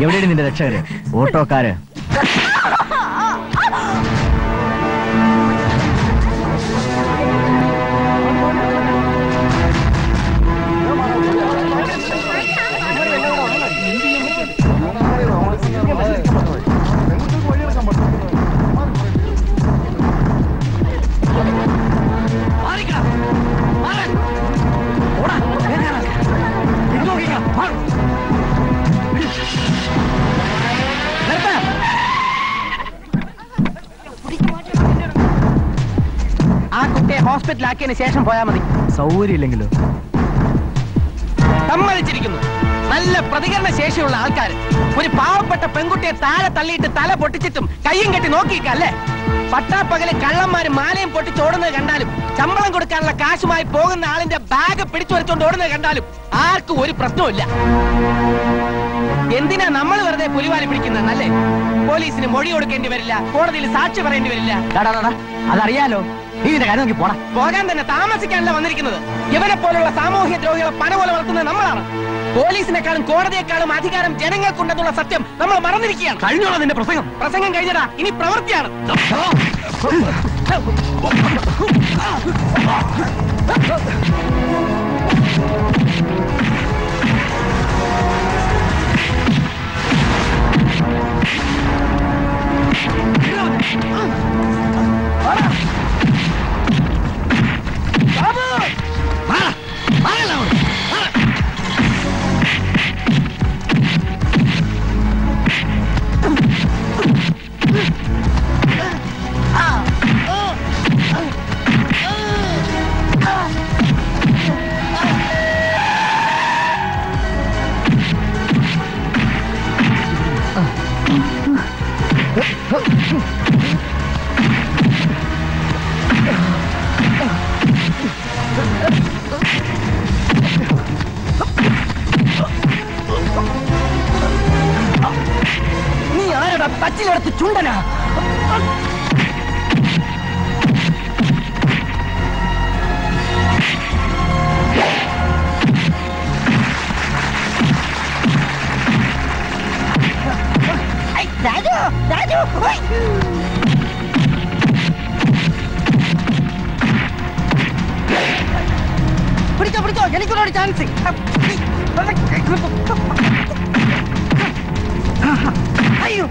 എവിടെയാണ് നിന്റെ രക്ഷകര്? ഓട്ടോക്കാര് ഹോസ്പിറ്റലാക്കിയതിന് ശേഷം പോയാൽ മതി. സൗകര്യം ഇല്ലെങ്കിലോ? സമ്മതിച്ചിരിക്കുന്നു. നല്ല പ്രതികരണ ശേഷിയുള്ള ആൾക്കാർ ഒരു പാവപ്പെട്ട പെൺകുട്ടിയെ താഴെ തള്ളിയിട്ട് തല പൊട്ടിച്ചിട്ടും കയ്യും കെട്ടി നോക്കിക്കല്ലേ. പട്ടാപ്പകല് കള്ളന്മാര് മാലയും പൊട്ടിച്ചോടുന്നത് കണ്ടാലും ശമ്പളം കൊടുക്കാനുള്ള കാശുമായി പോകുന്ന ആളിന്റെ ബാഗ് പിടിച്ചു വരച്ചോണ്ട് ഓടുന്നത് കണ്ടാലും ആർക്കും ഒരു പ്രശ്നമില്ല. എന്തിനാ നമ്മൾ വെറുതെ പുലിവാലി പിടിക്കുന്നത്? അല്ലേ? പോലീസിന് മൊഴി കൊടുക്കേണ്ടി വരില്ല, കോടതിയിൽ സാക്ഷി പറയേണ്ടി വരില്ല. അതറിയാലോ. നീ ഇതിന്റെ കാര്യം നോക്കി പോടാ. പോകാൻ തന്നെ താമസിക്കാനല്ല വന്നിരിക്കുന്നത്. ഇവരെ പോലുള്ള സാമൂഹ്യ ദ്രോഹികളെ പന പോലെ വളർത്തുന്നത് നമ്മളാണ്. പോലീസിനെക്കാളും കോടതിയെക്കാളും അധികാരം ജനങ്ങൾക്കുണ്ടെന്നുള്ള സത്യം നമ്മൾ മറന്നിരിക്കുകയാണ്. കഴിഞ്ഞോളാം നിന്റെ പ്രസംഗം. പ്രസംഗം കഴിഞ്ഞടാ, ഇനി പ്രവൃത്തിയാണ്. നീ ആരടാ പച്ചിലെടുത്ത് ചുണ്ടനാ? രാജു രാജു പിടിച്ചോ പിടിച്ചോ, എനിക്കൊരു ചാൻസ്. അയ്യോ